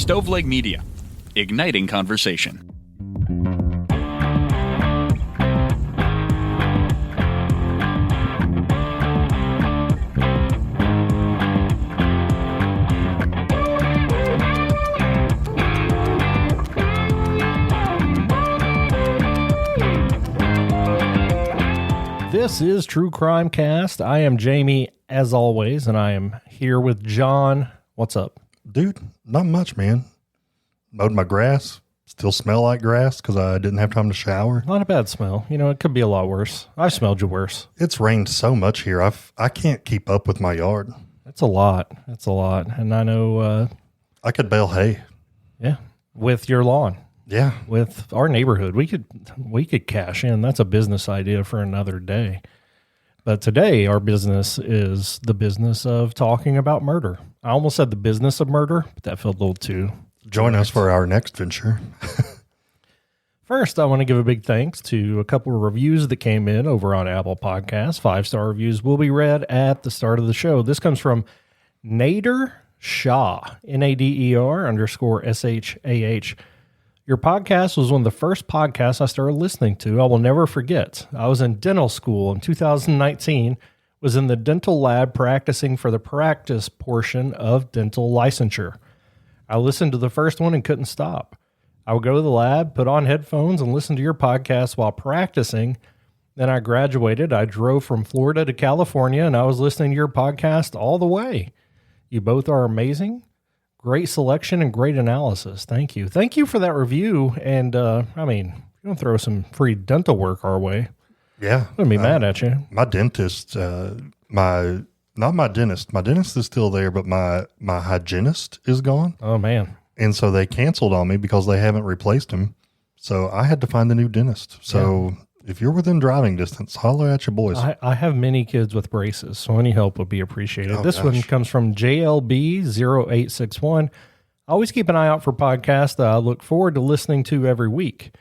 Stoveleg Media, igniting conversation. This is True Crime Cast. I am Jamie, as always, and I am here with John. What's up? Dude, not much, man. Mowed my grass. Still smell like grass because I didn't have time to shower. Not a bad smell. You know, it could be a lot worse. I've smelled you worse. It's rained so much here. I can't keep up with my yard. That's a lot. That's a lot. And I know... I could bale hay. Yeah, with your lawn. Yeah. With our neighborhood. We could cash in. That's a business idea for another day. But today, our business is the business of talking about murder. I almost said the business of murder, but that felt a little too... Join us for our next venture. First, I want to give a big thanks to a couple of reviews that came in over on Apple Podcasts. 5-star reviews will be read at the start of the show. This comes from Nader Shah, Nader_SHAH. Your podcast was one of the first podcasts I started listening to. I will never forget. I was in dental school in 2019, was in the dental lab practicing for the practice portion of dental licensure. I listened to the first one and couldn't stop. I would go to the lab, put on headphones, and listen to your podcast while practicing. Then I graduated. I drove from Florida to California, and I was listening to your podcast all the way. You both are amazing. Great selection and great analysis. Thank you. Thank you for that review. And, you're going to throw some free dental work our way. Yeah. I'm going to be mad at you. My dentist, not my dentist. My dentist is still there, but my hygienist is gone. Oh, man. And so they canceled on me because they haven't replaced him. So I had to find a new dentist. So if you're within driving distance, holler at your boys. I have many kids with braces, so any help would be appreciated. This one comes from JLB0861. I always keep an eye out for podcasts that I look forward to listening to every week.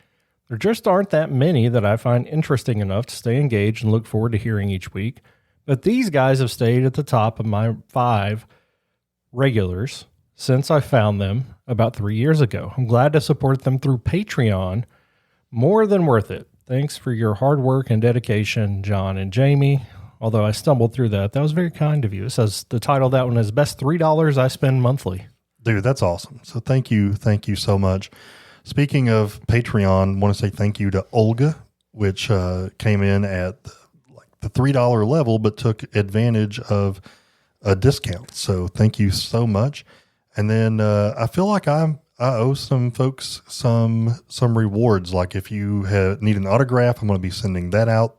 There just aren't that many that I find interesting enough to stay engaged and look forward to hearing each week. But these guys have stayed at the top of my 5 regulars since I found them about 3 years ago. I'm glad to support them through Patreon. More than worth it. Thanks for your hard work and dedication, John and Jamie. Although I stumbled through that. That was very kind of you. It says the title of that one is Best $3 I Spend Monthly. Dude, that's awesome. So thank you. Thank you so much. Speaking of Patreon, I want to say thank you to Olga, which came in at the $3 level, but took advantage of a discount. So thank you so much. And then I feel like I owe some folks some rewards. Like if you need an autograph, I'm going to be sending that out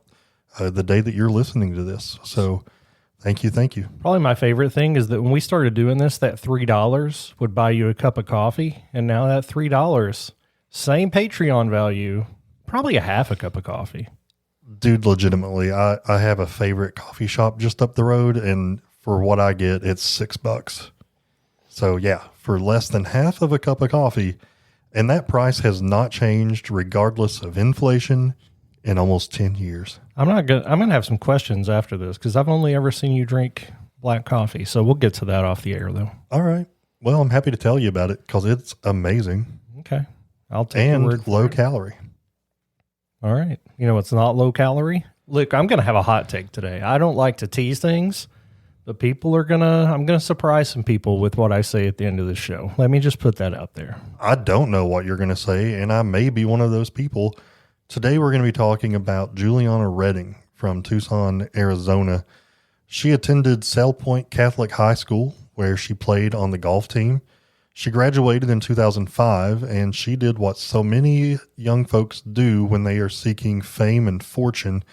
the day that you're listening to this. So thank you. Thank you. Probably my favorite thing is that when we started doing this, that $3 would buy you a cup of coffee. And now that $3, same Patreon value, probably a half a cup of coffee. Dude, legitimately, I have a favorite coffee shop just up the road, and for what I get, it's $6. So yeah, for less than half of a cup of coffee, and that price has not changed regardless of inflation in almost 10 years. I'm going to have some questions after this because I've only ever seen you drink black coffee. So we'll get to that off the air though. All right. Well, I'm happy to tell you about it because it's amazing. Okay. I'll take your word for low it. calorie. All right. You know what's not low calorie? Look, I'm going to have a hot take today. I don't like to tease things, but I'm going to surprise some people with what I say at the end of the show. Let me just put that out there. I don't know what you're going to say, and I may be one of those people. Today we're going to be talking about Juliana Redding from Tucson, Arizona. She attended Sail Point Catholic High School, where she played on the golf team. She graduated in 2005, and she did what so many young folks do when they are seeking fame and fortune.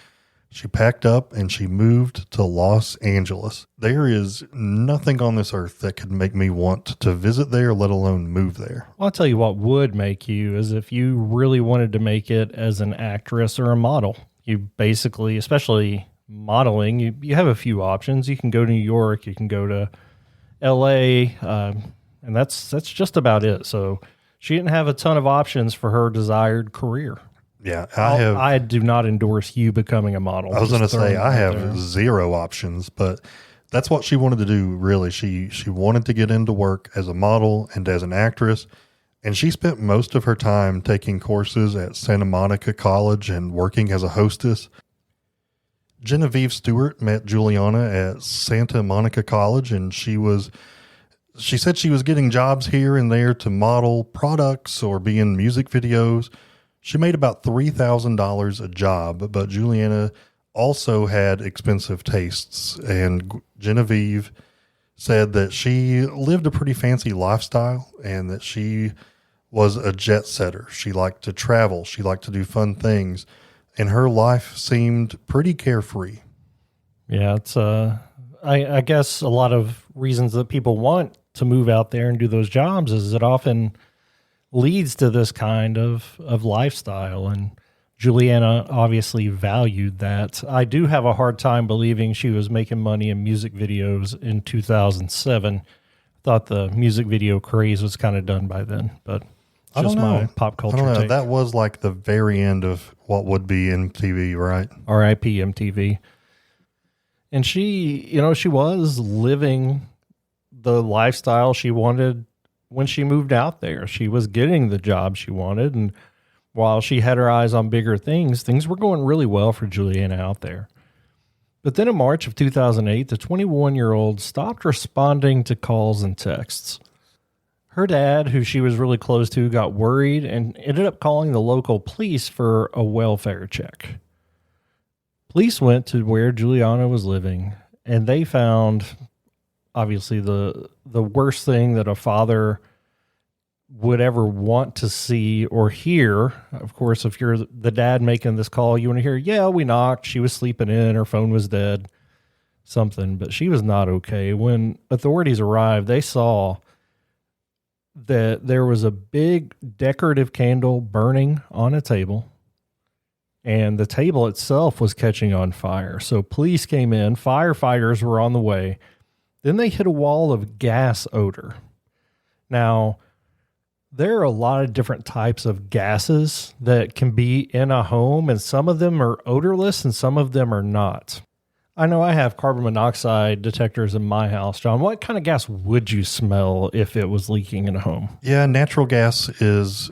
She packed up and she moved to Los Angeles. There is nothing on this earth that could make me want to visit there, let alone move there. Well, I'll tell you what would make you is if you really wanted to make it as an actress or a model. You basically, especially modeling, you have a few options. You can go to New York, you can go to LA, and that's just about it. So she didn't have a ton of options for her desired career. Yeah, I do not endorse you becoming a model. I was going to say I have zero options, but that's what she wanted to do, really. She wanted to get into work as a model and as an actress, and she spent most of her time taking courses at Santa Monica College and working as a hostess. Genevieve Stewart met Juliana at Santa Monica College, and she said she was getting jobs here and there to model products or be in music videos. She made about $3,000 a job, but Juliana also had expensive tastes, and Genevieve said that she lived a pretty fancy lifestyle and that she was a jet setter. She liked to travel. She liked to do fun things, and her life seemed pretty carefree. Yeah, it's I guess a lot of reasons that people want to move out there and do those jobs is it often leads to this kind of lifestyle, and Juliana obviously valued that. I do have a hard time believing she was making money in music videos in 2007. Thought the music video craze was kind of done by then, but it's just my pop culture I don't know. take. That was like the very end of what would be MTV, right? R.I.P. MTV. And she was living the lifestyle she wanted when she moved out there. She was getting the job she wanted, and while she had her eyes on bigger things, things were going really well for Juliana out there. But then in March of 2008, the 21-year-old stopped responding to calls and texts. Her dad, who she was really close to, got worried and ended up calling the local police for a welfare check. Police went to where Juliana was living, and they found, obviously, the worst thing that a father would ever want to see or hear. Of course, if you're the dad making this call, you want to hear, yeah, we knocked, she was sleeping in, her phone was dead, something, but she was not okay. When authorities arrived, they saw that there was a big decorative candle burning on a table, and the table itself was catching on fire. So police came in, firefighters were on the way. Then they hit a wall of gas odor. Now, there are a lot of different types of gases that can be in a home, and some of them are odorless and some of them are not. I know I have carbon monoxide detectors in my house. John, what kind of gas would you smell if it was leaking in a home? Yeah, natural gas is,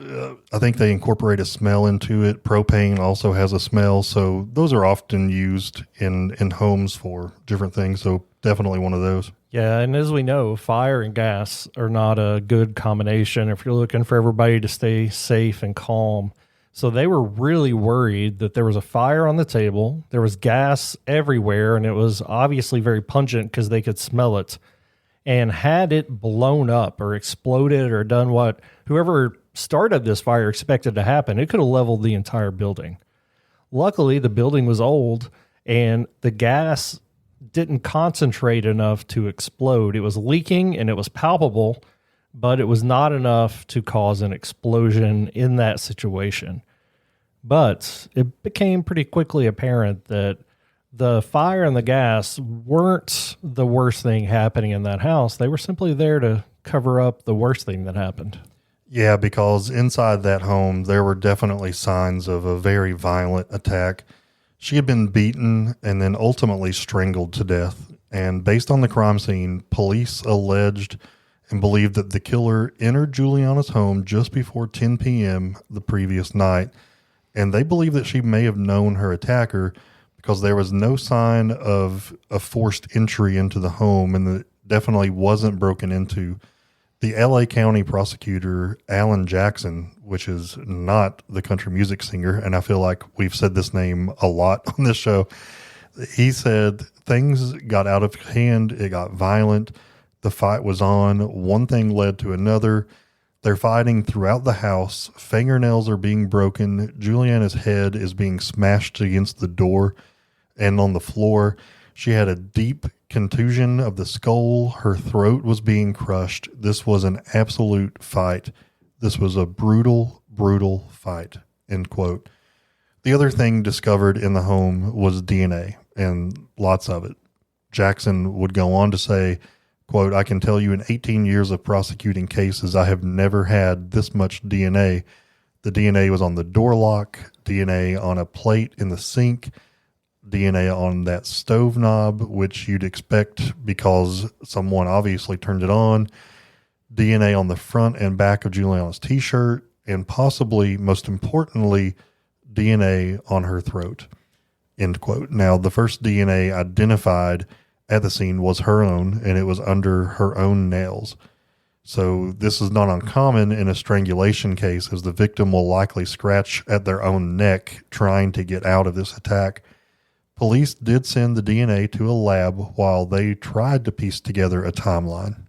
I think they incorporate a smell into it. Propane also has a smell. So those are often used in homes for different things. So definitely one of those. Yeah, and as we know, fire and gas are not a good combination if you're looking for everybody to stay safe and calm. So they were really worried that there was a fire on the table, there was gas everywhere, and it was obviously very pungent because they could smell it. And had it blown up or exploded or done what whoever started this fire expected to happen, it could have leveled the entire building. Luckily, the building was old, and the gas didn't concentrate enough to explode. It was leaking, and it was palpable, but it was not enough to cause an explosion in that situation. But it became pretty quickly apparent that the fire and the gas weren't the worst thing happening in that house. They were simply there to cover up the worst thing that happened. Yeah, because inside that home, there were definitely signs of a very violent attack. She had been beaten and then ultimately strangled to death. And based on the crime scene, police alleged and believed that the killer entered Juliana's home just before 10 p.m. the previous night. And they believe that she may have known her attacker because there was no sign of a forced entry into the home, and it definitely wasn't broken into. The L.A. County prosecutor, Alan Jackson, which is not the country music singer, and I feel like we've said this name a lot on this show, he said things got out of hand. It got violent. The fight was on. One thing led to another. They're fighting throughout the house. Fingernails are being broken. Juliana's head is being smashed against the door and on the floor. She had a deep contusion of the skull. Her throat was being crushed. This was an absolute fight. This was a brutal, brutal fight, end quote. The other thing discovered in the home was DNA, and lots of it. Jackson would go on to say, quote, "I can tell you in 18 years of prosecuting cases, I have never had this much DNA. The DNA was on the door lock, DNA on a plate in the sink, DNA on that stove knob, which you'd expect because someone obviously turned it on, DNA on the front and back of Juliana's t-shirt, and possibly, most importantly, DNA on her throat, end quote. Now, the first DNA identified at the scene was her own, and it was under her own nails. So this is not uncommon in a strangulation case, as the victim will likely scratch at their own neck trying to get out of this attack. Police did send the DNA to a lab while they tried to piece together a timeline.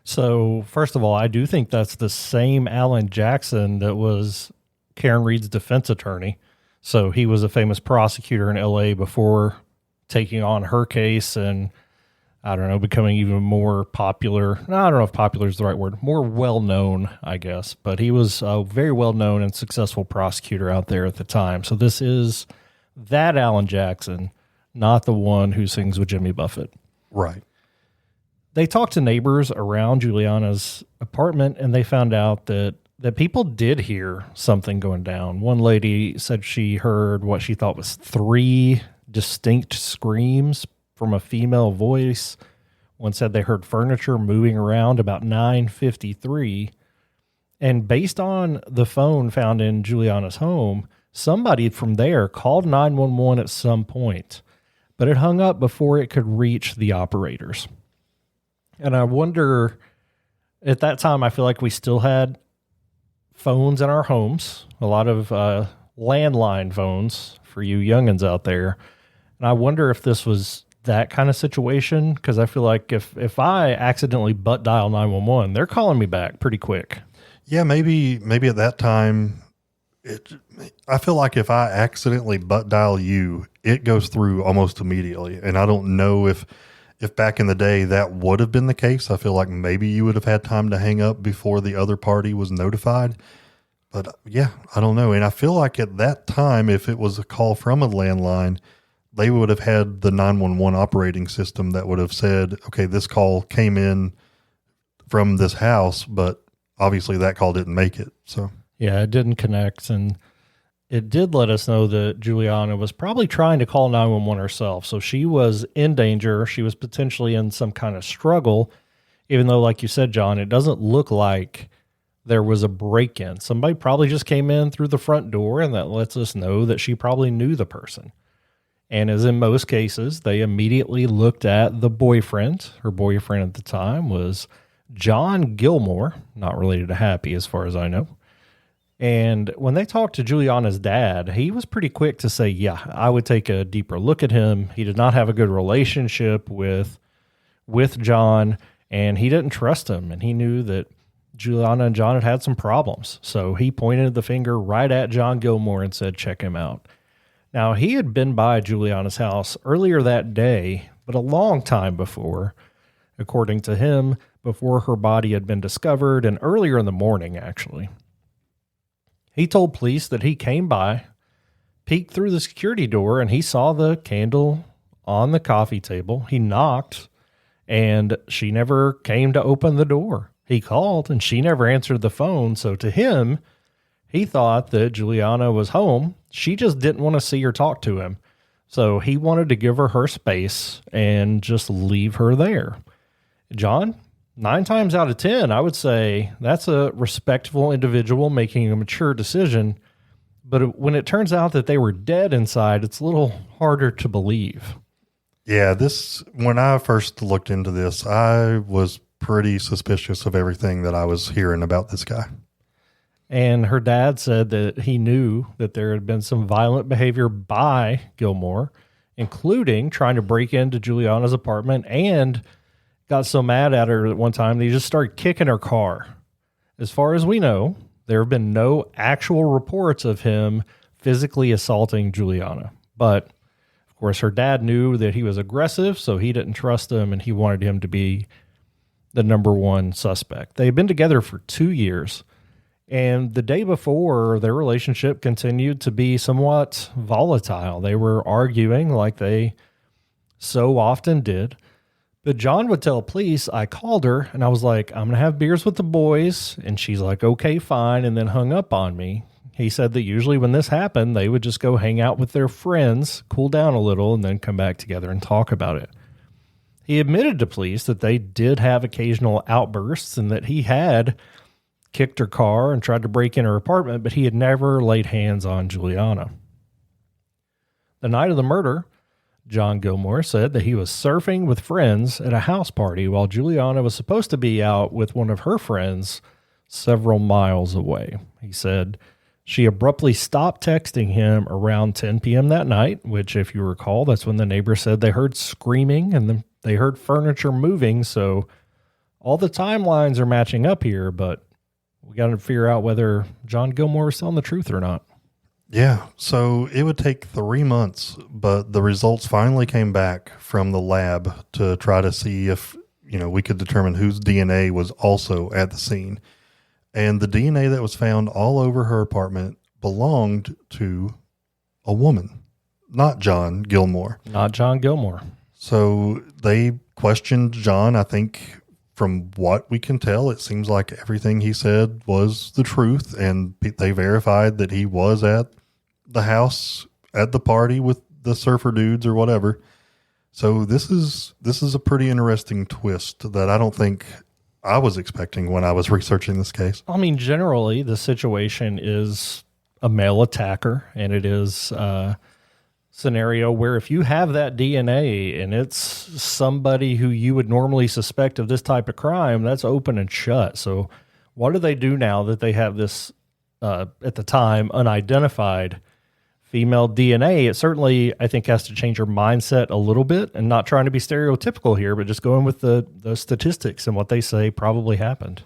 So, first of all, I do think that's the same Alan Jackson that was Karen Reed's defense attorney. So he was a famous prosecutor in LA before taking on her case and, I don't know, becoming even more popular. I don't know if popular is the right word. More well-known, I guess. But he was a very well-known and successful prosecutor out there at the time. So this is that Alan Jackson, not the one who sings with Jimmy Buffett. Right. They talked to neighbors around Juliana's apartment, and they found out that people did hear something going down. One lady said she heard what she thought was 3 distinct screams from a female voice. One said they heard furniture moving around about 9:53. And based on the phone found in Juliana's home, somebody from there called 911 at some point, but it hung up before it could reach the operators. And I wonder, at that time, I feel like we still had phones in our homes, a lot of landline phones for you youngins out there. And I wonder if this was that kind of situation, because I feel like if I accidentally butt dial 911, they're calling me back pretty quick. Yeah, maybe at that time, I feel like if I accidentally butt dial you, it goes through almost immediately. And I don't know if back in the day that would have been the case. I feel like maybe you would have had time to hang up before the other party was notified. But yeah, I don't know. And I feel like at that time, if it was a call from a landline, they would have had the 911 operating system that would have said, okay, this call came in from this house, but obviously that call didn't make it. So yeah, it didn't connect. And it did let us know that Juliana was probably trying to call 911 herself. So she was in danger. She was potentially in some kind of struggle, even though, like you said, John, it doesn't look like there was a break-in. Somebody probably just came in through the front door, and that lets us know that she probably knew the person. And as in most cases, they immediately looked at the boyfriend. Her boyfriend at the time was John Gilmore, not related to Happy as far as I know. And when they talked to Juliana's dad, he was pretty quick to say, yeah, I would take a deeper look at him. He did not have a good relationship with John, and he didn't trust him. And he knew that Juliana and John had some problems. So he pointed the finger right at John Gilmore and said, check him out. Now, he had been by Juliana's house earlier that day, but a long time before, according to him, before her body had been discovered, and earlier in the morning, actually. He told police that he came by, peeked through the security door, and he saw the candle on the coffee table. He knocked, and she never came to open the door. He called, and she never answered the phone. So to him, he thought that Juliana was home. She just didn't want to see or talk to him. So he wanted to give her space and just leave her there. John, 9 times out of 10, I would say that's a respectful individual making a mature decision. But when it turns out that they were dead inside, it's a little harder to believe. Yeah, when I first looked into this, I was pretty suspicious of everything that I was hearing about this guy. And her dad said that he knew that there had been some violent behavior by Gilmore, including trying to break into Juliana's apartment, and got so mad at her at one time that he just started kicking her car. As far as we know, there have been no actual reports of him physically assaulting Juliana. But, of course, her dad knew that he was aggressive, so he didn't trust him, and he wanted him to be the number one suspect. They had been together for 2 years, and the day before, their relationship continued to be somewhat volatile. They were arguing like they so often did. But John would tell police, I called her and I was like, I'm going to have beers with the boys. And she's like, okay, fine. And then hung up on me. He said that usually when this happened, they would just go hang out with their friends, cool down a little, and then come back together and talk about it. He admitted to police that they did have occasional outbursts and that he had kicked her car and tried to break in her apartment, but he had never laid hands on Juliana. The night of the murder, John Gilmore said that he was surfing with friends at a house party while Juliana was supposed to be out with one of her friends several miles away. He said she abruptly stopped texting him around 10 p.m. that night, which, if you recall, that's when the neighbor said they heard screaming and then they heard furniture moving. So all the timelines are matching up here, but we got to figure out whether John Gilmore was telling the truth or not. Yeah, so it would take 3 months, but the results finally came back from the lab to try to see if, we could determine whose DNA was also at the scene. And the DNA that was found all over her apartment belonged to a woman, not John Gilmore. Not John Gilmore. So they questioned John. I think from what we can tell, it seems like everything he said was the truth, and they verified that he was at the house at the party with the surfer dudes or whatever. So this is a pretty interesting twist that I don't think I was expecting when I was researching this case. I mean, generally, the situation is a male attacker, and it is a scenario where if you have that DNA and it's somebody who you would normally suspect of this type of crime, that's open and shut. So what do they do now that they have this, at the time, unidentified female DNA? It certainly, I think, has to change your mindset a little bit, and not trying to be stereotypical here, but just going with the statistics and what they say probably happened.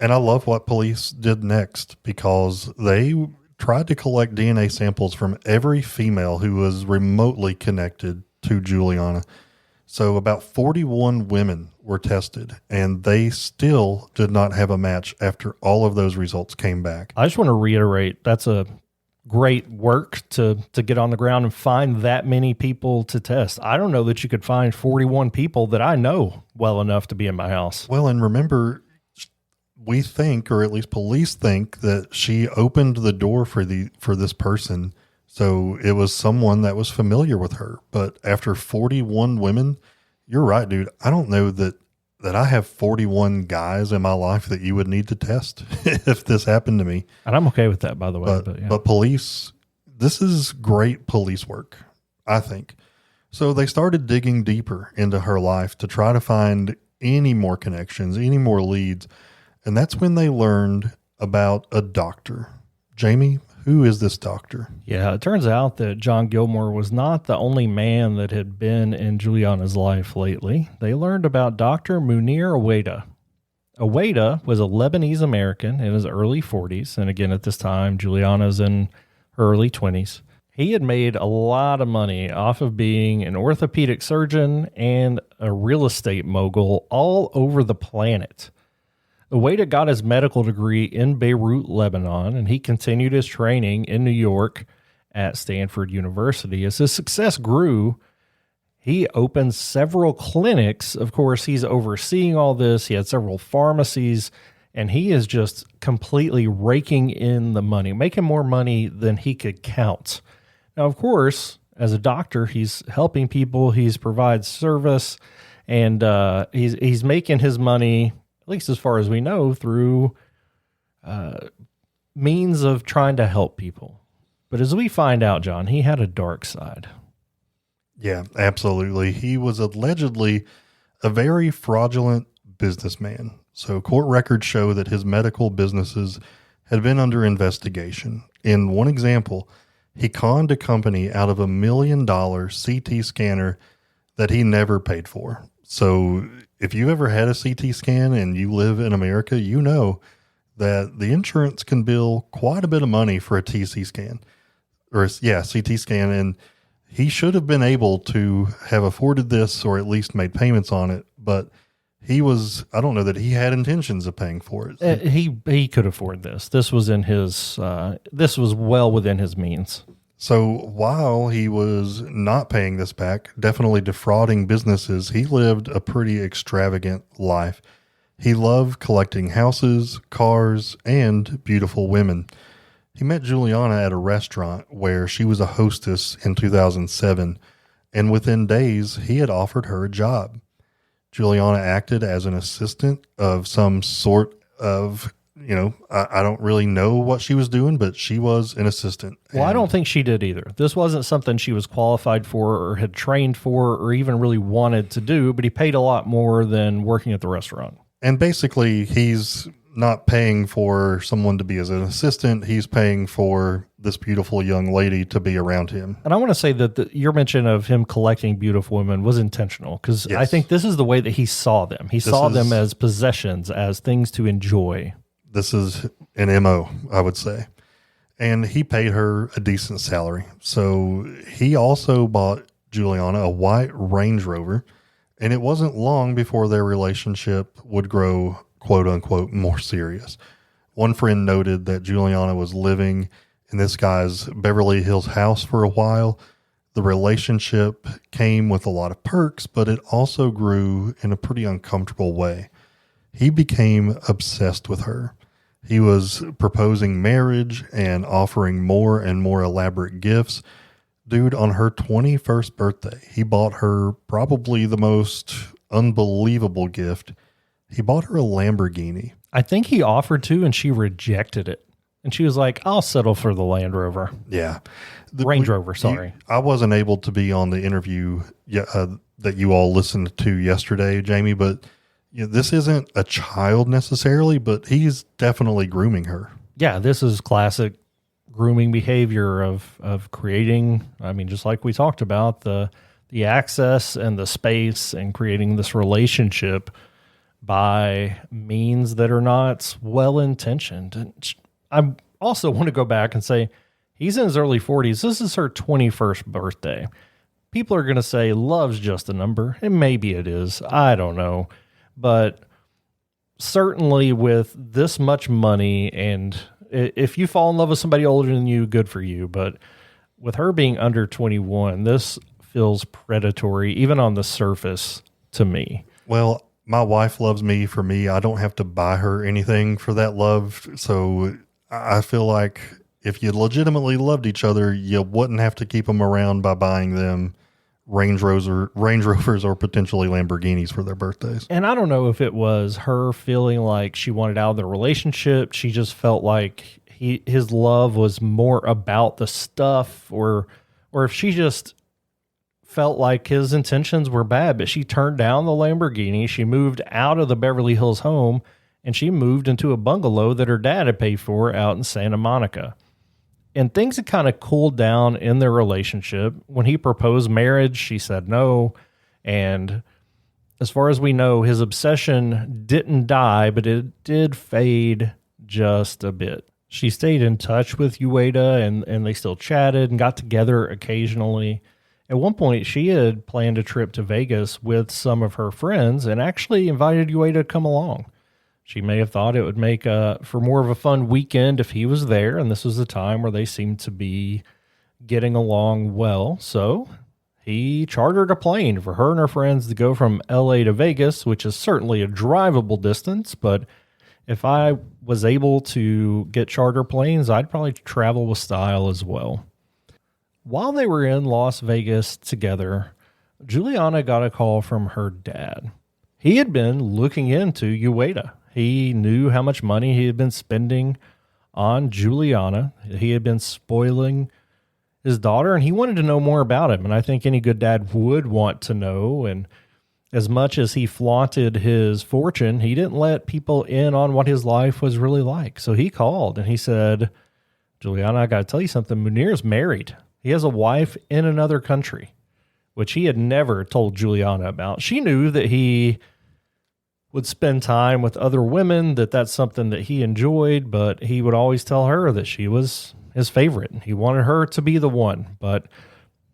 And I love what police did next, because they tried to collect DNA samples from every female who was remotely connected to Juliana. So about 41 women were tested, and they still did not have a match after all of those results came back. I just want to reiterate, that's a great work to get on the ground and find that many people to test. I don't know that you could find 41 people that I know well enough to be in my house. Well, and remember, we think, or at least police think, that she opened the door for this person. So it was someone that was familiar with her. But after 41 women, you're right, dude. I don't know that I have 41 guys in my life that you would need to test if this happened to me. And I'm okay with that, by the way. But police, this is great police work, I think. So they started digging deeper into her life to try to find any more connections, any more leads. And that's when they learned about a doctor. Jamie, who is this doctor? Yeah, it turns out that John Gilmore was not the only man that had been in Juliana's life lately. They learned about Dr. Munir Aweda. Aweda was a Lebanese American in his early 40s. And again, at this time, Juliana's in her early 20s. He had made a lot of money off of being an orthopedic surgeon and a real estate mogul all over the planet. Aweda got his medical degree in Beirut, Lebanon, and he continued his training in New York at Stanford University. As his success grew, he opened several clinics. Of course, he's overseeing all this. He had several pharmacies, and he is just completely raking in the money, making more money than he could count. Now, of course, as a doctor, he's helping people. He's provides service, and he's making his money, at least as far as we know, through means of trying to help people. But as we find out, John, he had a dark side. Yeah, absolutely. He was allegedly a very fraudulent businessman. So court records show that his medical businesses had been under investigation. In one example, he conned a company out of $1 million CT scanner that he never paid for. So if you've ever had a CT scan and you live in America, you know that the insurance can bill quite a bit of money for a CT scan. And he should have been able to have afforded this, or at least made payments on it, but I don't know that he had intentions of paying for it. He could afford this. This was this was well within his means. So while he was not paying this back, definitely defrauding businesses, he lived a pretty extravagant life. He loved collecting houses, cars, and beautiful women. He met Juliana at a restaurant where she was a hostess in 2007, and within days, he had offered her a job. Juliana acted as an assistant of some sort of, I don't really know what she was doing, but she was an assistant. Well, I don't think she did either. This wasn't something she was qualified for or had trained for or even really wanted to do, but he paid a lot more than working at the restaurant. And basically, he's not paying for someone to be as an assistant. He's paying for this beautiful young lady to be around him. And I want to say that your mention of him collecting beautiful women was intentional, because Yes. I think this is the way that he saw them. He saw them as possessions, as things to enjoy. This is an MO, I would say. And he paid her a decent salary. So he also bought Juliana a white Range Rover, and it wasn't long before their relationship would grow, quote unquote, more serious. One friend noted that Juliana was living in this guy's Beverly Hills house for a while. The relationship came with a lot of perks, but it also grew in a pretty uncomfortable way. He became obsessed with her. He was proposing marriage and offering more and more elaborate gifts. Dude, on her 21st birthday, he bought her probably the most unbelievable gift. He bought her a Lamborghini. I think he offered to, and she rejected it. And she was like, I'll settle for the Land Rover. Yeah. Range Rover, sorry. I wasn't able to be on the interview that you all listened to yesterday, Jamie, but this isn't a child necessarily, but he's definitely grooming her. Yeah, this is classic grooming behavior of creating, just like we talked about, the access and the space and creating this relationship by means that are not well-intentioned. And I also want to go back and say, he's in his early 40s. This is her 21st birthday. People are going to say love's just a number, and maybe it is. I don't know. But certainly with this much money, and if you fall in love with somebody older than you, good for you. But with her being under 21, this feels predatory, even on the surface, to me. Well, my wife loves me for me. I don't have to buy her anything for that love. So I feel like if you legitimately loved each other, you wouldn't have to keep them around by buying them Range Rovers or potentially Lamborghinis for their birthdays. And I don't know if it was her feeling like she wanted out of the relationship. She just felt like his love was more about the stuff, or if she just felt like his intentions were bad. But she turned down the Lamborghini. She moved out of the Beverly Hills home, and she moved into a bungalow that her dad had paid for out in Santa Monica. And things had kind of cooled down in their relationship. When he proposed marriage, she said no. And as far as we know, his obsession didn't die, but it did fade just a bit. She stayed in touch with Ueda, and they still chatted and got together occasionally. At one point, she had planned a trip to Vegas with some of her friends and actually invited Ueda to come along. She may have thought it would make for more of a fun weekend if he was there, and this was the time where they seemed to be getting along well. So he chartered a plane for her and her friends to go from L.A. to Vegas, which is certainly a drivable distance, but if I was able to get charter planes, I'd probably travel with style as well. While they were in Las Vegas together, Juliana got a call from her dad. He had been looking into Ueda. He knew how much money he had been spending on Juliana. He had been spoiling his daughter, and he wanted to know more about him. And I think any good dad would want to know. And as much as he flaunted his fortune, he didn't let people in on what his life was really like. So he called and he said, Juliana, I got to tell you something. Munir's married. He has a wife in another country, which he had never told Juliana about. She knew that he would spend time with other women, that's something that he enjoyed, but he would always tell her that she was his favorite. He wanted her to be the one, but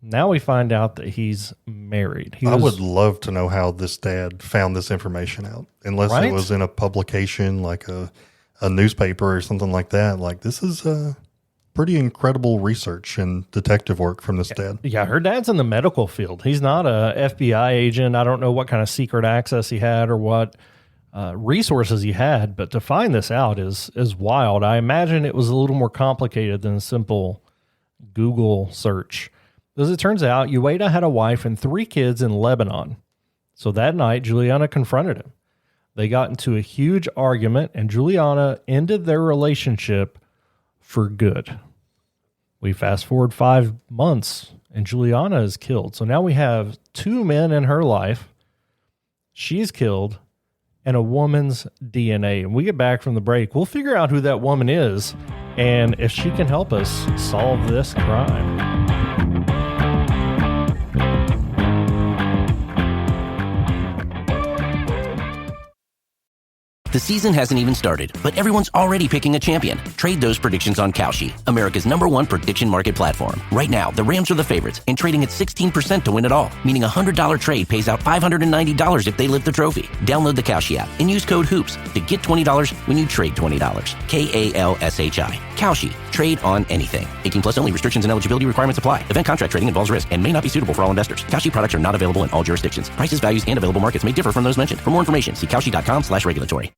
now we find out that he's married. I would love to know how this dad found this information out, unless it was in a publication like a newspaper or something like that. Like, this is pretty incredible research and detective work from this dad. Yeah, her dad's in the medical field. He's not a FBI agent. I don't know what kind of secret access he had or what. resources he had, but to find this out is wild. I imagine it was a little more complicated than a simple Google search. As it turns out, Ueda had a wife and 3 kids in Lebanon. So that night, Juliana confronted him. They got into a huge argument, and Juliana ended their relationship for good. We fast forward 5 months, and Juliana is killed. So now we have 2 men in her life. She's killed, and a woman's DNA. And we get back from the break, we'll figure out who that woman is and if she can help us solve this crime. The season hasn't even started, but everyone's already picking a champion. Trade those predictions on Kalshi, America's #1 prediction market platform. Right now, the Rams are the favorites and trading at 16% to win it all, meaning a $100 trade pays out $590 if they lift the trophy. Download the Kalshi app and use code HOOPS to get $20 when you trade $20. KALSHI. Kalshi. Trade on anything. 18 plus only. Restrictions and eligibility requirements apply. Event contract trading involves risk and may not be suitable for all investors. Kalshi products are not available in all jurisdictions. Prices, values, and available markets may differ from those mentioned. For more information, see kalshi.com/regulatory.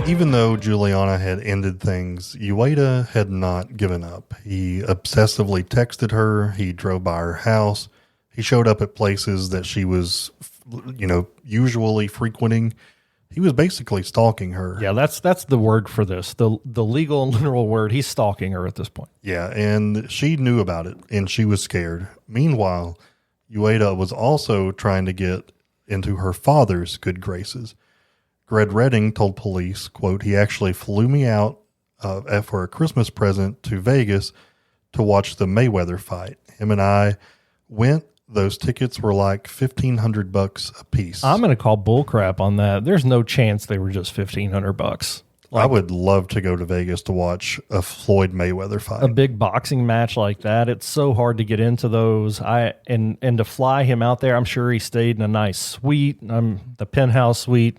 Even though Juliana had ended things, Ueda had not given up. He obsessively texted her. He drove by her house. He showed up at places that she was, usually frequenting. He was basically stalking her. Yeah, that's the word for this. The legal and literal word. He's stalking her at this point. Yeah, and she knew about it, and she was scared. Meanwhile, Ueda was also trying to get into her father's good graces. Juliana Redding told police, quote, he actually flew me out for a Christmas present to Vegas to watch the Mayweather fight. Him and I went. Those tickets were like $1,500 a piece. I'm going to call bullcrap on that. There's no chance they were just $1,500. I would love to go to Vegas to watch a Floyd Mayweather fight. A big boxing match like that. It's so hard to get into those. And to fly him out there, I'm sure he stayed in a nice suite, the penthouse suite.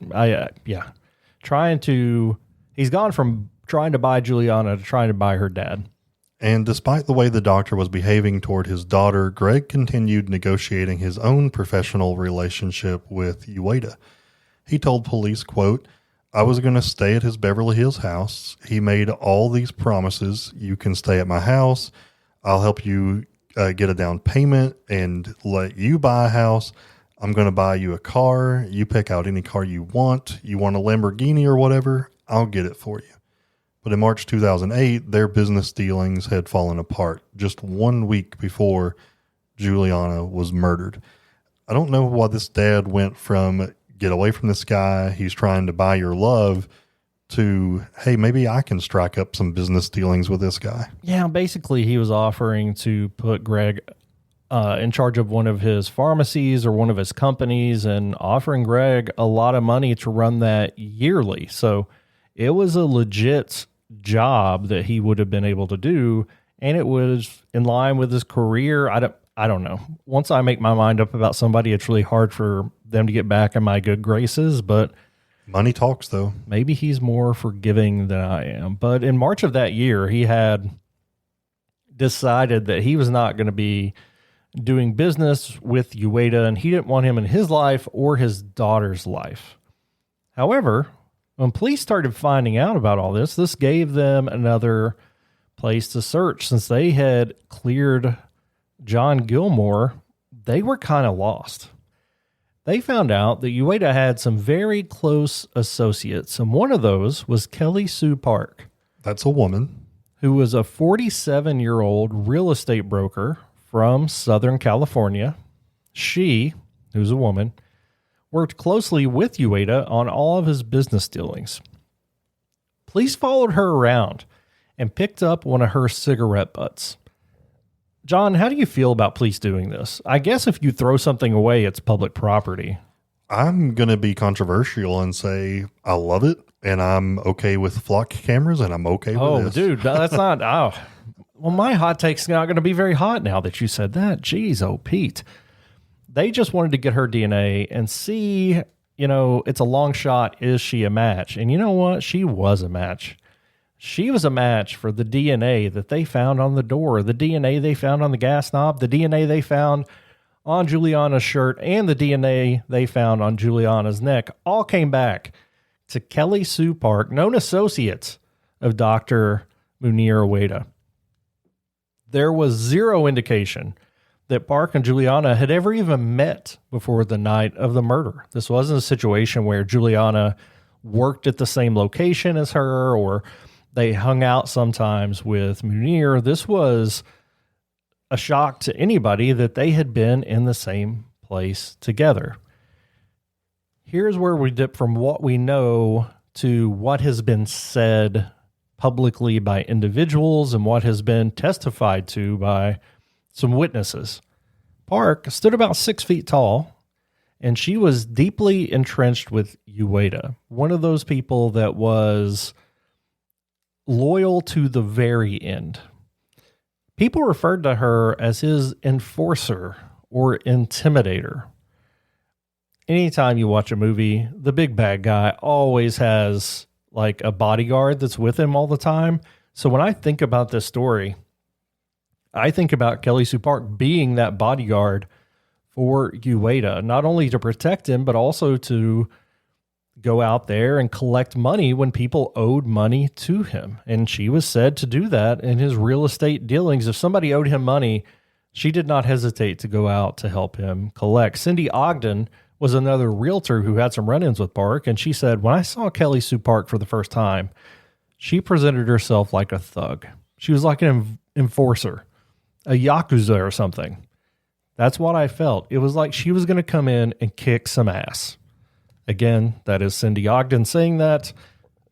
He's gone from trying to buy Juliana to trying to buy her dad. And despite the way the doctor was behaving toward his daughter, Greg continued negotiating his own professional relationship with Ueda. He told police, quote, I was going to stay at his Beverly Hills house. He made all these promises. You can stay at my house. I'll help you get a down payment and let you buy a house. I'm going to buy you a car. You pick out any car you want. You want a Lamborghini or whatever, I'll get it for you. But in March 2008, their business dealings had fallen apart just 1 week before Juliana was murdered. I don't know why this dad went from get away from this guy, he's trying to buy your love, to, hey, maybe I can strike up some business dealings with this guy. Yeah, basically he was offering to put Greg in charge of one of his pharmacies or one of his companies and offering Greg a lot of money to run that yearly. So it was a legit job that he would have been able to do, and it was in line with his career. I don't know. Once I make my mind up about somebody, it's really hard for them to get back in my good graces, but money talks, though. Maybe he's more forgiving than I am. But in March of that year, he had decided that he was not going to be doing business with Ueda, and he didn't want him in his life or his daughter's life. However, when police started finding out about all this, this gave them another place to search. Since they had cleared John Gilmore, they were kind of lost. They found out that Ueda had some very close associates, and one of those was Kelly Sue Park. That's a woman. Who was a 47-year-old real estate broker from Southern California. She, who's a woman, worked closely with Ueda on all of his business dealings. Police followed her around and picked up one of her cigarette butts. John, how do you feel about police doing this? I guess if you throw something away, it's public property. I'm going to be controversial and say I love it, and I'm okay with flock cameras, and I'm okay with this. Oh, dude, that's not... Well, my hot take's not going to be very hot now that you said that. Jeez, oh, Pete. They just wanted to get her DNA and see, it's a long shot. Is she a match? And you know what? She was a match. She was a match for the DNA that they found on the door, the DNA they found on the gas knob, the DNA they found on Juliana's shirt, and the DNA they found on Juliana's neck. All came back to Kelly Sue Park, known associates of Dr. Munir Ueda. There was zero indication that Park and Juliana had ever even met before the night of the murder. This wasn't a situation where Juliana worked at the same location as her, or they hung out sometimes with Munir. This was a shock to anybody that they had been in the same place together. Here's where we dip from what we know to what has been said publicly by individuals and what has been testified to by some witnesses. Park stood about 6 feet tall, and she was deeply entrenched with Ueda, one of those people that was loyal to the very end. People referred to her as his enforcer or intimidator. Anytime you watch a movie, the big bad guy always has like a bodyguard that's with him all the time. So when I think about this story, I think about Kelly Sue Park being that bodyguard for Ueda, not only to protect him, but also to go out there and collect money when people owed money to him. And she was said to do that in his real estate dealings. If somebody owed him money, she did not hesitate to go out to help him collect. Cindy Ogden was another realtor who had some run-ins with Park, and she said, when I saw Kelly Sue Park for the first time, she presented herself like a thug. She was like an enforcer, a Yakuza or something. That's what I felt. It was like she was going to come in and kick some ass. Again, that is Cindy Ogden saying that.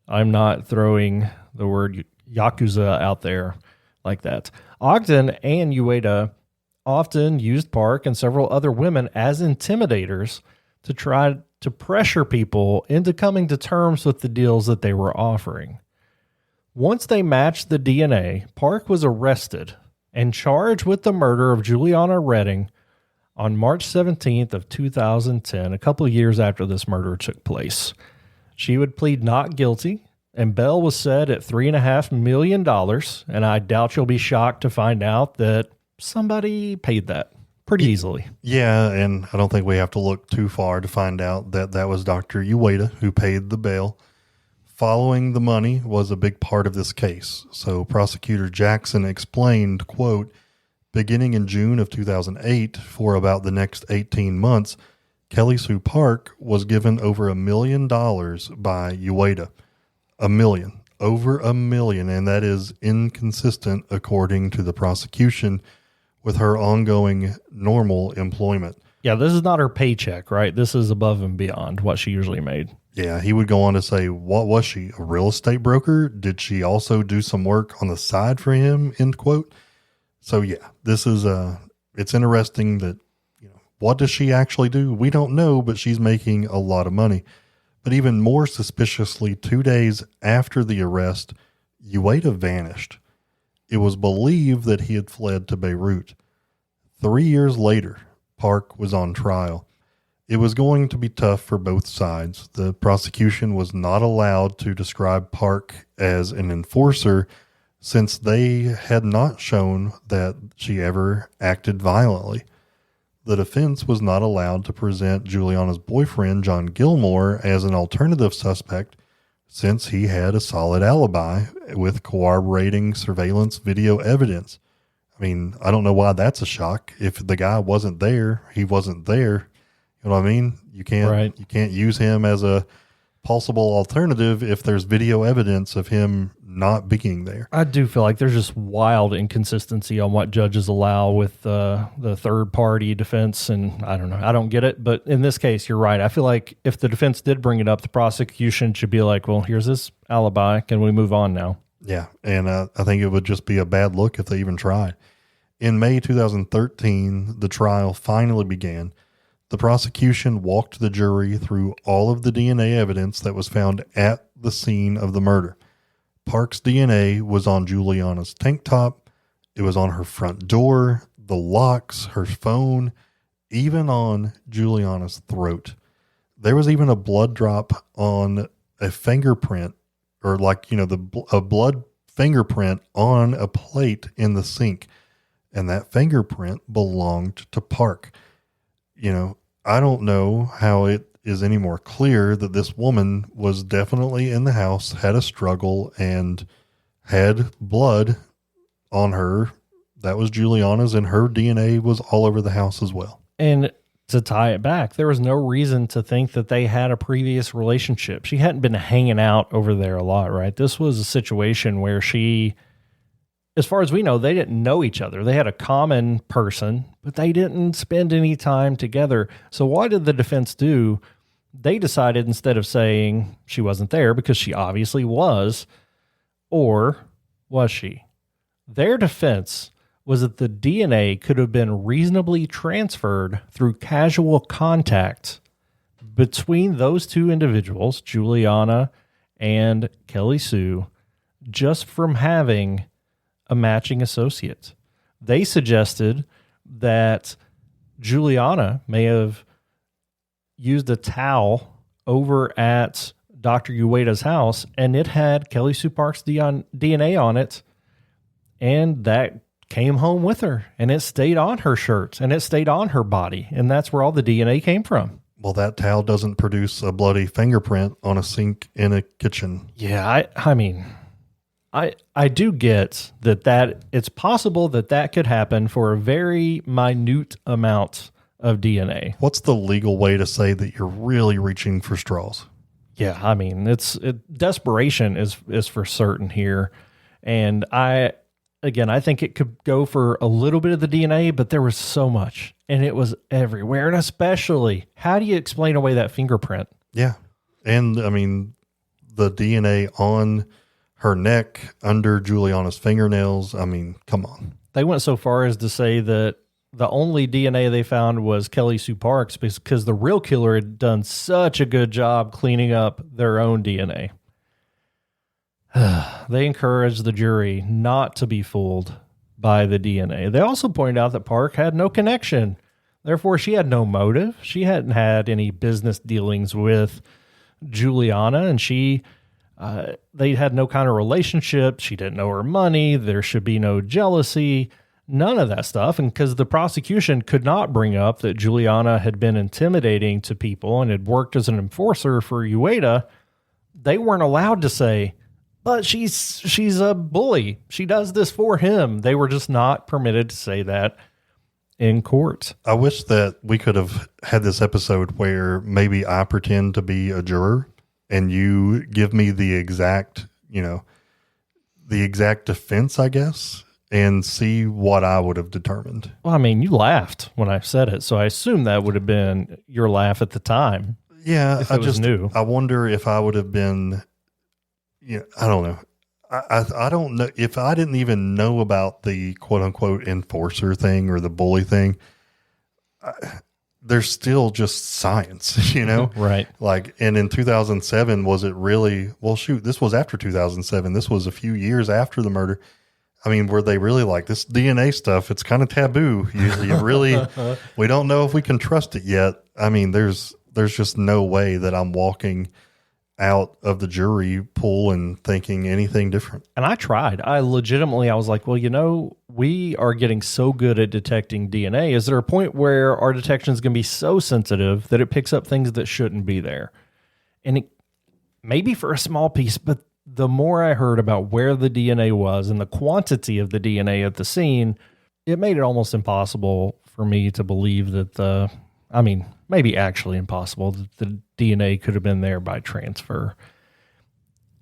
I'm not throwing the word Yakuza out there like that. Ogden and Ueda often used Park and several other women as intimidators to try to pressure people into coming to terms with the deals that they were offering. Once they matched the DNA, Park was arrested and charged with the murder of Juliana Redding on March 17th of 2010, a couple of years after this murder took place. She would plead not guilty, and bail was set at $3.5 million, and I doubt you'll be shocked to find out that somebody paid that pretty easily. Yeah, and I don't think we have to look too far to find out that that was Dr. Ueda who paid the bail. Following the money was a big part of this case. So Prosecutor Jackson explained, quote, beginning in June of 2008, for about the next 18 months, Kelly Sue Park was given over $1 million by Ueda. $1 million. Over $1 million, and that is inconsistent according to the prosecution with her ongoing normal employment. Yeah, this is not her paycheck, right? This is above and beyond what she usually made. Yeah, he would go on to say, what was she, a real estate broker? Did she also do some work on the side for him, end quote? So yeah, this is it's interesting that, what does she actually do? We don't know, but she's making a lot of money. But even more suspiciously, 2 days after the arrest, Ueda vanished. It was believed that he had fled to Beirut. 3 years later, Park was on trial. It was going to be tough for both sides. The prosecution was not allowed to describe Park as an enforcer since they had not shown that she ever acted violently. The defense was not allowed to present Juliana's boyfriend, John Gilmore, as an alternative suspect since he had a solid alibi with corroborating surveillance video evidence. I mean, I don't know why that's a shock. If the guy wasn't there, he wasn't there. You know what I mean? You can't use him as a possible alternative if there's video evidence of him not being there. I do feel like there's just wild inconsistency on what judges allow with the third party defense. And I don't know. I don't get it. But in this case, you're right. I feel like if the defense did bring it up, the prosecution should be like, well, here's this alibi. Can we move on now? Yeah. And I think it would just be a bad look if they even tried. In May 2013, the trial finally began. The prosecution walked the jury through all of the DNA evidence that was found at the scene of the murder. Park's DNA was on Juliana's tank top. It was on her front door, the locks, her phone, even on Juliana's throat. There was even a blood drop on a fingerprint or like, a blood fingerprint on a plate in the sink. And that fingerprint belonged to Park. I don't know how it is any more clear that this woman was definitely in the house, had a struggle, and had blood on her. That was Juliana's, and her DNA was all over the house as well. And to tie it back, there was no reason to think that they had a previous relationship. She hadn't been hanging out over there a lot, right? This was a situation where she, as far as we know, they didn't know each other. They had a common person, but they didn't spend any time together. So what did the defense do? They decided, instead of saying she wasn't there, because she obviously was, or was she? Their defense was that the DNA could have been reasonably transferred through casual contact between those two individuals, Juliana and Kelly Sue, just from having a matching associate. They suggested that Juliana may have used a towel over at Dr. Ueda's house, and it had Kelly Sue Park's DNA on it, and that came home with her, and it stayed on her shirt, and it stayed on her body, and that's where all the DNA came from. Well, that towel doesn't produce a bloody fingerprint on a sink in a kitchen. Yeah, I mean, I do get that it's possible that could happen for a very minute amount of DNA. What's the legal way to say that you're really reaching for straws? Yeah, I mean, desperation is for certain here, and I think it could go for a little bit of the DNA, but there was so much, and it was everywhere. And especially, how do you explain away that fingerprint? Yeah. And I mean, the DNA on her neck, under Juliana's fingernails. I mean, come on. They went so far as to say that the only DNA they found was Kelly Sue Park's, because the real killer had done such a good job cleaning up their own DNA. They encouraged the jury not to be fooled by the DNA. They also pointed out that Park had no connection. Therefore, she had no motive. She hadn't had any business dealings with Juliana, and they had no kind of relationship. She didn't know her money. There should be no jealousy, none of that stuff. And because the prosecution could not bring up that Juliana had been intimidating to people and had worked as an enforcer for Ueda, they weren't allowed to say, but she's a bully. She does this for him. They were just not permitted to say that in court. I wish that we could have had this episode where maybe I pretend to be a juror and you give me the exact defense, I guess, and see what I would have determined. Well, I mean, you laughed when I said it, so I assume that would have been your laugh at the time. Yeah, new. I wonder if I would have been. Yeah, I don't know. I don't know if I didn't even know about the quote unquote enforcer thing or the bully thing. There's still just science, Right. Like, and in 2007, was it really, well, shoot, this was after 2007. This was a few years after the murder. I mean, were they really like this DNA stuff? It's kind of taboo. You really, we don't know if we can trust it yet. I mean, there's just no way that I'm walking out of the jury pool and thinking anything different. And I tried. I was like, well, we are getting so good at detecting DNA. Is there a point where our detection is going to be so sensitive that it picks up things that shouldn't be there? And maybe for a small piece, but the more I heard about where the DNA was and the quantity of the DNA at the scene, it made it almost impossible for me to believe that maybe actually impossible that the DNA could have been there by transfer.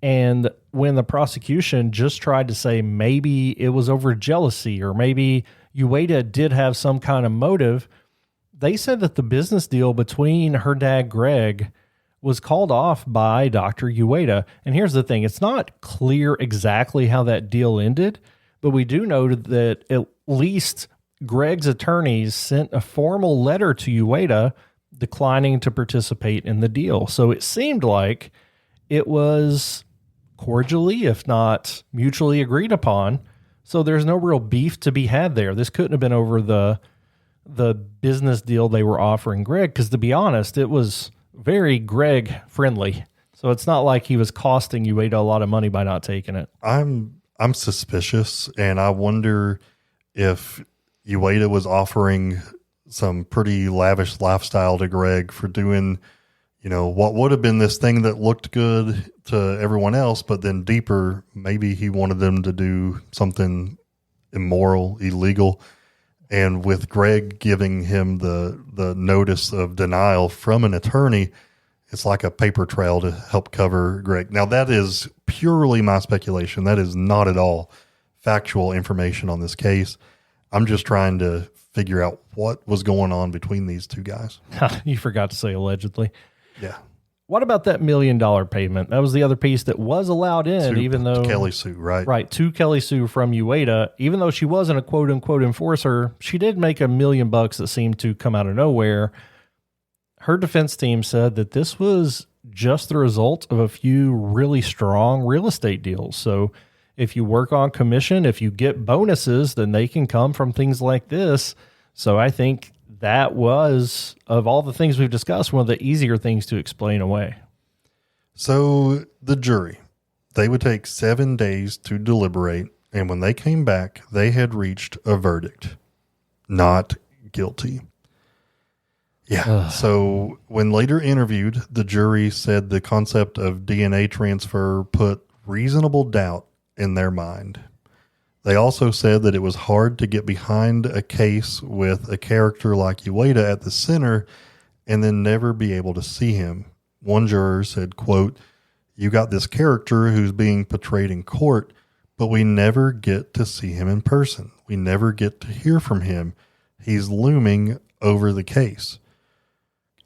And when the prosecution just tried to say maybe it was over jealousy or maybe Ueda did have some kind of motive, they said that the business deal between her dad, Greg, was called off by Dr. Ueda. And here's the thing. It's not clear exactly how that deal ended, but we do know that at least Greg's attorneys sent a formal letter to Ueda declining to participate in the deal. So it seemed like it was cordially, if not mutually agreed upon. So there's no real beef to be had there. This couldn't have been over the business deal they were offering Greg, because to be honest, it was very Greg friendly. So it's not like he was costing Ueda a lot of money by not taking it. I'm suspicious, and I wonder if Ueda was offering some pretty lavish lifestyle to Greg for doing, what would have been this thing that looked good to everyone else, but then deeper, maybe he wanted them to do something immoral, illegal. And with Greg giving him the notice of denial from an attorney, it's like a paper trail to help cover Greg. Now, that is purely my speculation. That is not at all factual information on this case. I'm just trying to figure out what was going on between these two guys. You forgot to say allegedly. Yeah. What about that $1 million payment? That was the other piece that was allowed in, even though Kelly Sue, right? Right, to Kelly Sue from Ueda. Even though she wasn't a quote unquote enforcer, she did make $1 million that seemed to come out of nowhere. Her defense team said that this was just the result of a few really strong real estate deals. So if you work on commission, if you get bonuses, then they can come from things like this. So I think that was, of all the things we've discussed, one of the easier things to explain away. So the jury, they would take 7 days to deliberate. And when they came back, they had reached a verdict, not guilty. Yeah. So when later interviewed, the jury said the concept of DNA transfer put reasonable doubt in their mind. They also said that it was hard to get behind a case with a character like Ueda at the center and then never be able to see him. One juror said, quote, "You got this character who's being portrayed in court, but we never get to see him in person. We never get to hear from him. He's looming over the case."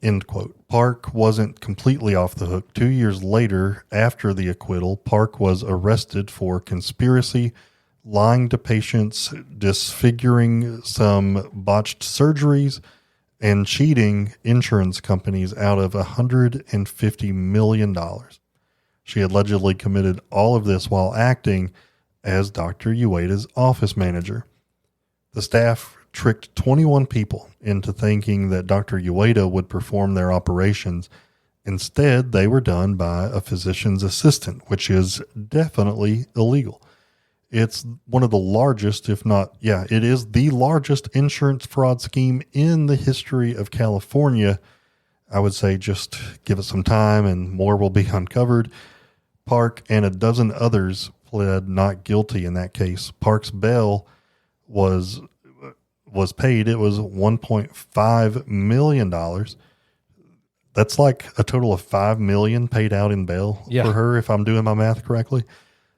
End quote. Park wasn't completely off the hook. 2 years later, after the acquittal, Park was arrested for conspiracy, lying to patients, disfiguring some botched surgeries, and cheating insurance companies out of $150 million. She allegedly committed all of this while acting as Dr. Ueda's office manager. The staff tricked 21 people into thinking that Dr. Ueda would perform their operations. Instead, they were done by a physician's assistant, which is definitely illegal. It's one of the largest, if not, it is the largest insurance fraud scheme in the history of California. I would say just give it some time and more will be uncovered. Park and a dozen others pled not guilty in that case. Park's bail was paid. It was $1.5 million. That's like a total of $5 million paid out in bail for her, if I'm doing my math correctly.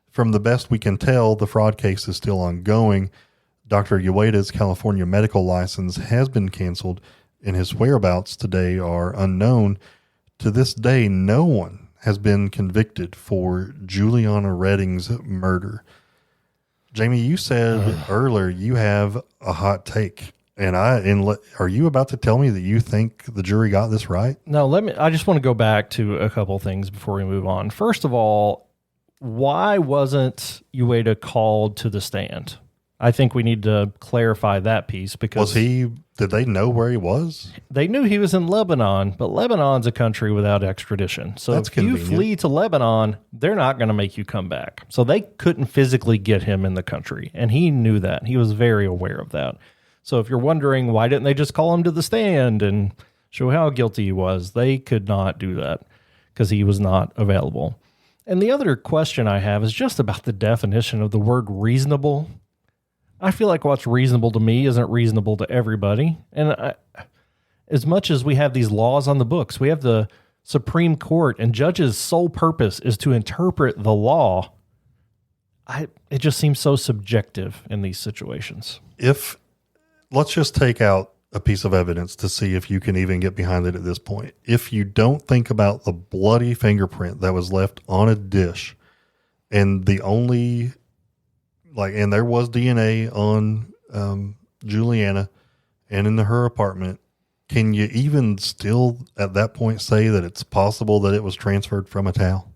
From the best we can tell, the fraud case is still ongoing. Dr. Ueda's California medical license has been canceled, and his whereabouts today are unknown. To this day, no one has been convicted for Juliana Redding's murder. Jamie, you said earlier you have a hot take, and are you about to tell me that you think the jury got this right? No, I just want to go back to a couple things before we move on. First of all, why wasn't Ueda called to the stand? I think we need to clarify that piece because did they know where he was? They knew he was in Lebanon, but Lebanon's a country without extradition. So That's if convenient. you flee to Lebanon, they're not going to make you come back. So they couldn't physically get him in the country. And he knew that. He was very aware of that. So if you're wondering, why didn't they just call him to the stand and show how guilty he was? They could not do that because he was not available. And the other question I have is just about the definition of the word reasonable. I feel like what's reasonable to me isn't reasonable to everybody. And as much as we have these laws on the books, we have the Supreme Court, and judges' sole purpose is to interpret the law. It just seems so subjective in these situations. Let's just take out a piece of evidence to see if you can even get behind it at this point. If you don't think about the bloody fingerprint that was left on a dish, and and there was DNA on Juliana and in her apartment, can you even still at that point say that it's possible that it was transferred from a towel?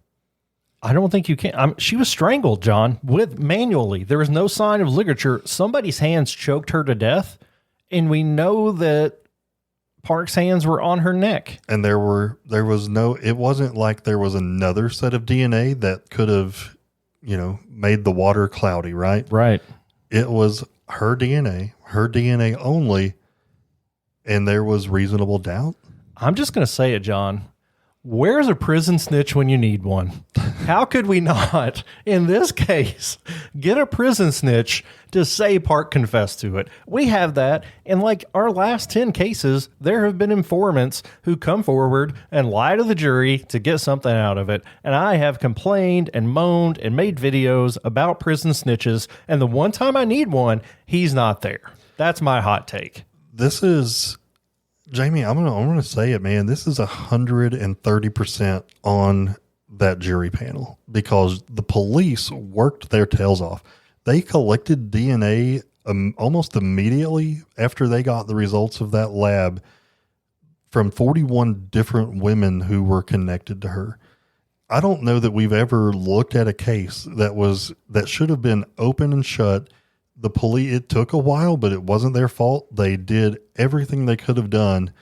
I don't think you can. She was strangled, John, manually. There was no sign of ligature. Somebody's hands choked her to death. And we know that Park's hands were on her neck. And it wasn't like there was another set of DNA that could have, made the water cloudy, right? Right. It was her DNA only, and there was reasonable doubt. I'm just going to say it, John. Where's a prison snitch when you need one? How could we not, in this case, get a prison snitch to say Park confessed to it? We have that. In like our last 10 cases, there have been informants who come forward and lie to the jury to get something out of it. And I have complained and moaned and made videos about prison snitches. And the one time I need one, he's not there. That's my hot take. This is... Jamie, I'm gonna say it, man. This is 130% on that jury panel because the police worked their tails off. They collected DNA almost immediately after they got the results of that lab from 41 different women who were connected to her. I don't know that we've ever looked at a case that should have been open and shut. The police, it took a while, but it wasn't their fault. They did everything they could have done.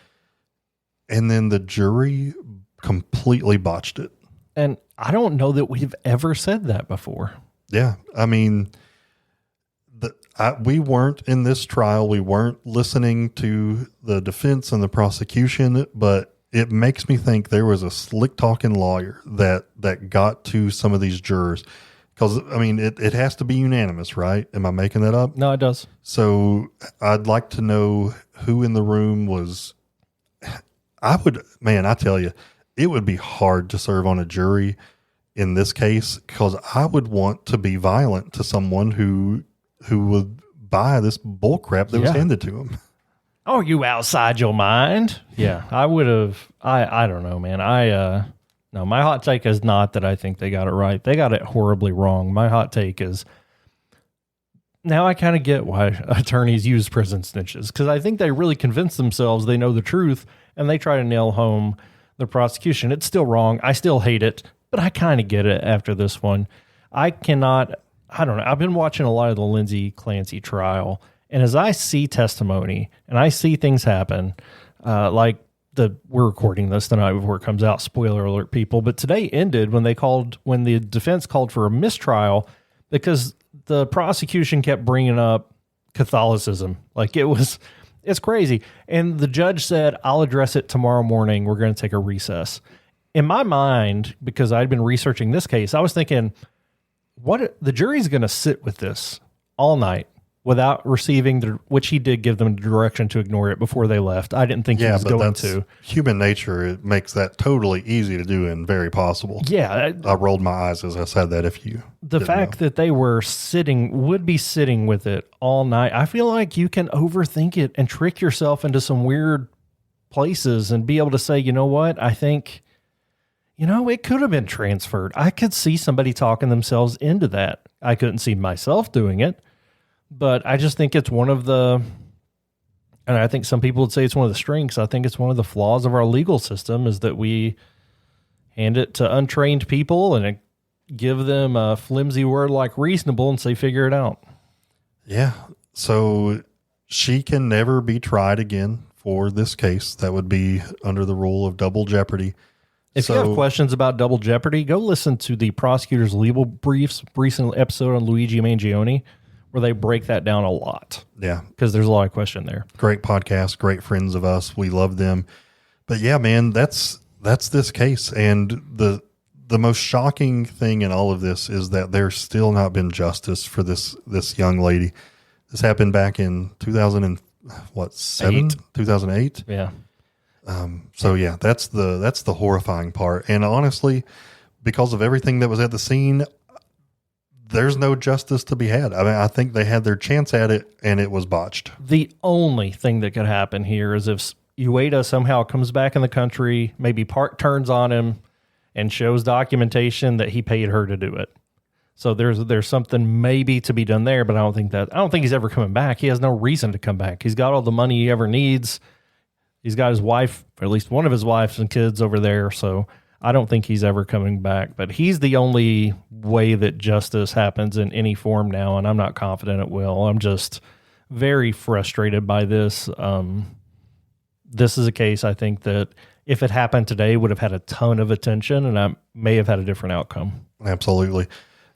And then the jury completely botched it. And I don't know that we've ever said that before. Yeah. I mean, we weren't in this trial. We weren't listening to the defense and the prosecution, but it makes me think there was a slick talking lawyer that got to some of these jurors. Because, I mean, it has to be unanimous, right? Am I making that up? No, it does. So I'd like to know who in the room was. I tell you, it would be hard to serve on a jury in this case because I would want to be violent to someone who would buy this bull crap that was handed to him. Oh, you outside your mind? Yeah, I would have. I don't know, man. No, my hot take is not that I think they got it right. They got it horribly wrong. My hot take is now I kind of get why attorneys use prison snitches because I think they really convince themselves they know the truth and they try to nail home the prosecution. It's still wrong. I still hate it, but I kind of get it after this one. I don't know. I've been watching a lot of the Lindsay Clancy trial, and as I see testimony and I see things happen, we're recording this the night before it comes out. Spoiler alert, people. But today ended when the defense called for a mistrial because the prosecution kept bringing up Catholicism. It's crazy. And the judge said, I'll address it tomorrow morning. We're going to take a recess. In my mind, because I'd been researching this case, I was thinking, the jury's going to sit with this all night without receiving which he did give them the direction to ignore it before they left. I didn't think he was going to. Human nature, it makes that totally easy to do and very possible. Yeah. I rolled my eyes as I said that the fact that they would be sitting with it all night, I feel like you can overthink it and trick yourself into some weird places and be able to say, you know what, I think, it could have been transferred. I could see somebody talking themselves into that. I couldn't see myself doing it. But I just think it's one of and I think some people would say it's one of the strengths. I think it's one of the flaws of our legal system is that we hand it to untrained people and give them a flimsy word like reasonable and say, figure it out. Yeah. So she can never be tried again for this case. That would be under the rule of double jeopardy. If you have questions about double jeopardy, go listen to the prosecutor's legal briefs recent episode on Luigi Mangione, where they break that down a lot. Yeah. Because there's a lot of question there. Great podcast, great friends of us. We love them. But yeah, man, that's this case. And the most shocking thing in all of this is that there's still not been justice for this young lady. This happened back in 2008? Yeah. So yeah, that's the horrifying part. And honestly, because of everything that was at the scene, there's no justice to be had. I mean, I think they had their chance at it and it was botched. The only thing that could happen here is if Ueda somehow comes back in the country, maybe Park turns on him and shows documentation that he paid her to do it. So there's something maybe to be done there, but I don't think he's ever coming back. He has no reason to come back. He's got all the money he ever needs. He's got his wife, or at least one of his wives and kids over there. So I don't think he's ever coming back, but he's the only way that justice happens in any form now, and I'm not confident it will. I'm just very frustrated by this. this is a case I think that if it happened today would have had a ton of attention, and I may have had a different outcome. Absolutely.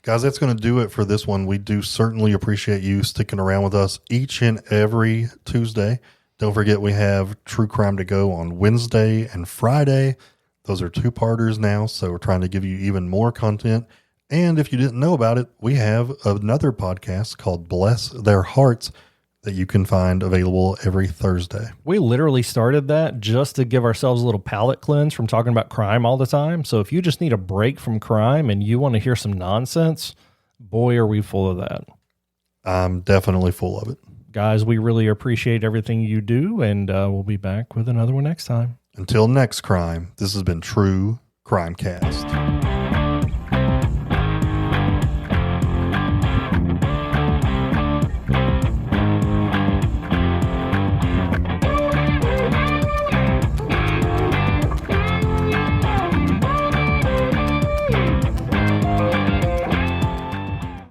Guys, that's going to do it for this one. We do certainly appreciate you sticking around with us each and every Tuesday. Don't forget we have True Crime to Go on Wednesday and Friday. Those are 2-parters now, so we're trying to give you even more content. And if you didn't know about it, we have another podcast called Bless Their Hearts that you can find available every Thursday. We literally started that just to give ourselves a little palate cleanse from talking about crime all the time. So if you just need a break from crime and you want to hear some nonsense, boy, are we full of that. I'm definitely full of it. Guys, we really appreciate everything you do, and we'll be back with another one next time. Until next crime, this has been True Crime Cast.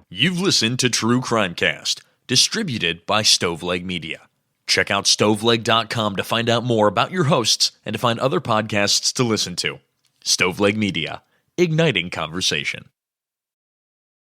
You've listened to True Crime Cast, distributed by Stoveleg Media. Check out stoveleg.com to find out more about your hosts and to find other podcasts to listen to. Stoveleg Media, igniting conversation.